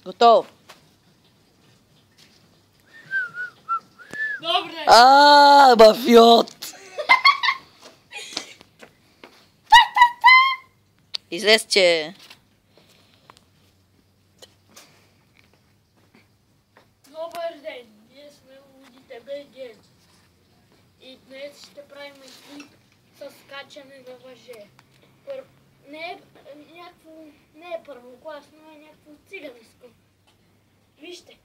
Готово. Добре. Мафиот! Излез, че... Добър ден, ние сме Лудите БГ. И днес ще правим клип с качане на въже. Не е първокласно, е някакво циганско. Вижте.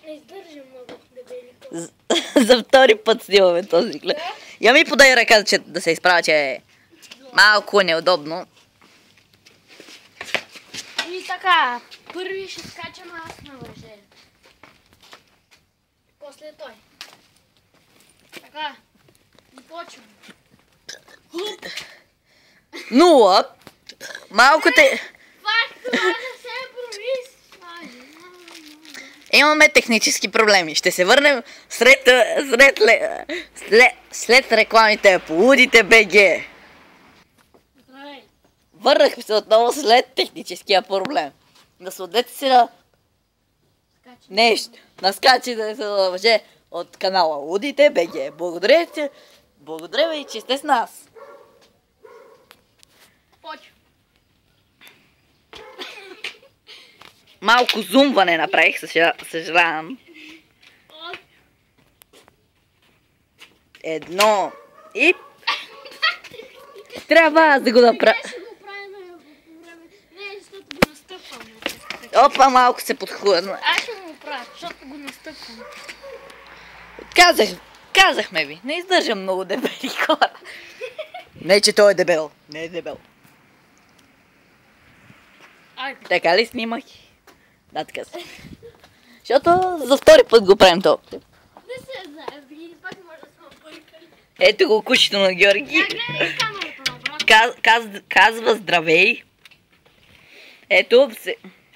Не издържа много дебели хора. За втори път снимаме този клип. Я ми подай ръка, че да се изправя, че е малко неудобно. И така, първи ще скачам аз на въже. После той. Така, и почвам. Нула. Малко те... Факт, това не се провис. Имаме технически проблеми. Ще се върнем след рекламите по Лудите БГ. Здравей. Върнахме се отново след техническия проблем. Насладете се на нещо. На скачане на въже от канала Лудите БГ. Благодаря ви, че сте с нас. Почвам. Малко зумване направих, съжалявам. Едно и... Трябва аз да го направя. Ще го правим по време. Не, защото го настъпвам. Опа, малко се подхлъзна. Аз ще го правя, защото го настъпвам. Казахме ви, не издържам много дебели хора. Не, че той е дебел. Не е дебел. Айде. Така ли снимах? Да, така се. Защото за втори път го правим това. Не се знае, и пак може да сме объркали. Ето го кучето на Георги. Я гледай камерата обратно. Казва здравей. Ето,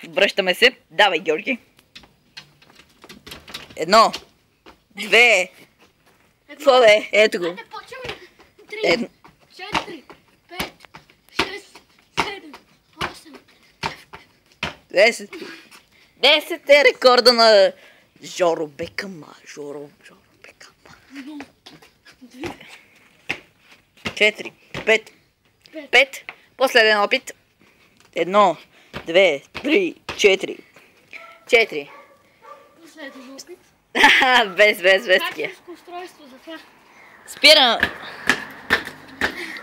връщаме се. Давай, Георги. Едно. Две. Какво бе? Ето го. Айде, почваме. 3, 4, 5, 6, 7, 8. 10 е рекорда на Жоро Бекама. Жоро Бекама. 4, 5. Последен опит. 1, 2, 3, 4. Последен опит. Без такива. Качеството устройство за това.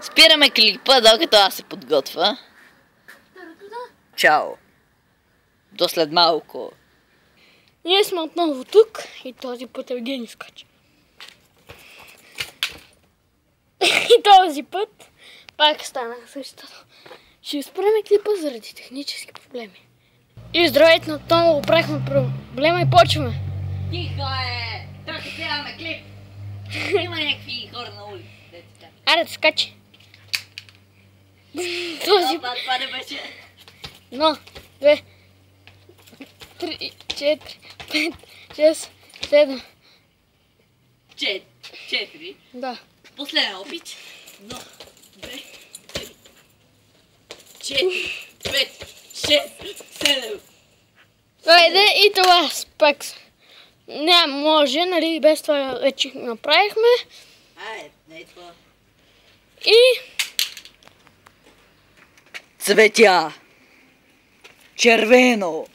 Спираме клипа, докато аз се подготвя. Чао. До след малко. Ние сме отново тук и този път Евгений скача. И този път пак стана същото. Ще спреме клипа заради технически проблеми. И здравейте, отново оправихме проблема и почваме. Тихо е! Тук снимаме клип. Има някакви хора на улицата. Аре да скачи. Този път. Това не беше. 1, 2, 3, 4, 5, 6, 7. 4. Да. Последен опит. 1, 2, 3, 4, 5, 6, 7. Айде и това пак. Не може, нали, без това вече направихме. Не е това. И... Цветя. Червено.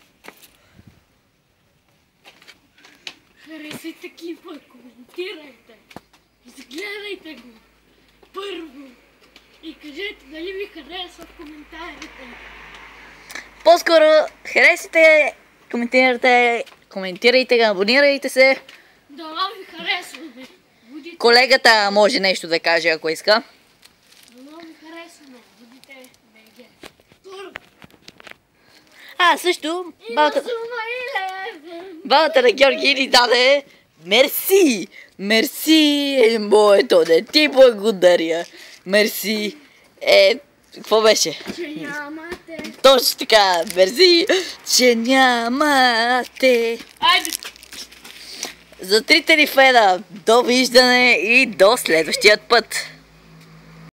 Харесайте клипа, коментирайте. Изгледайте го. Първо. И кажете дали ви харесва в коментарите. По-скоро харесайте, коментирайте, абонирайте се. Дано ви харесваме. Колегата може нещо да каже, ако иска. Дано ви харесваме. Будете БГ. Също, И на Сума балата на Георги ни даде мерси. Мерси е моето, да ти благодаря. Мерси. Какво беше? че нямате. Точно така, мерси, че нямате. Айде. За трите ни фена, довиждане и до следващият път.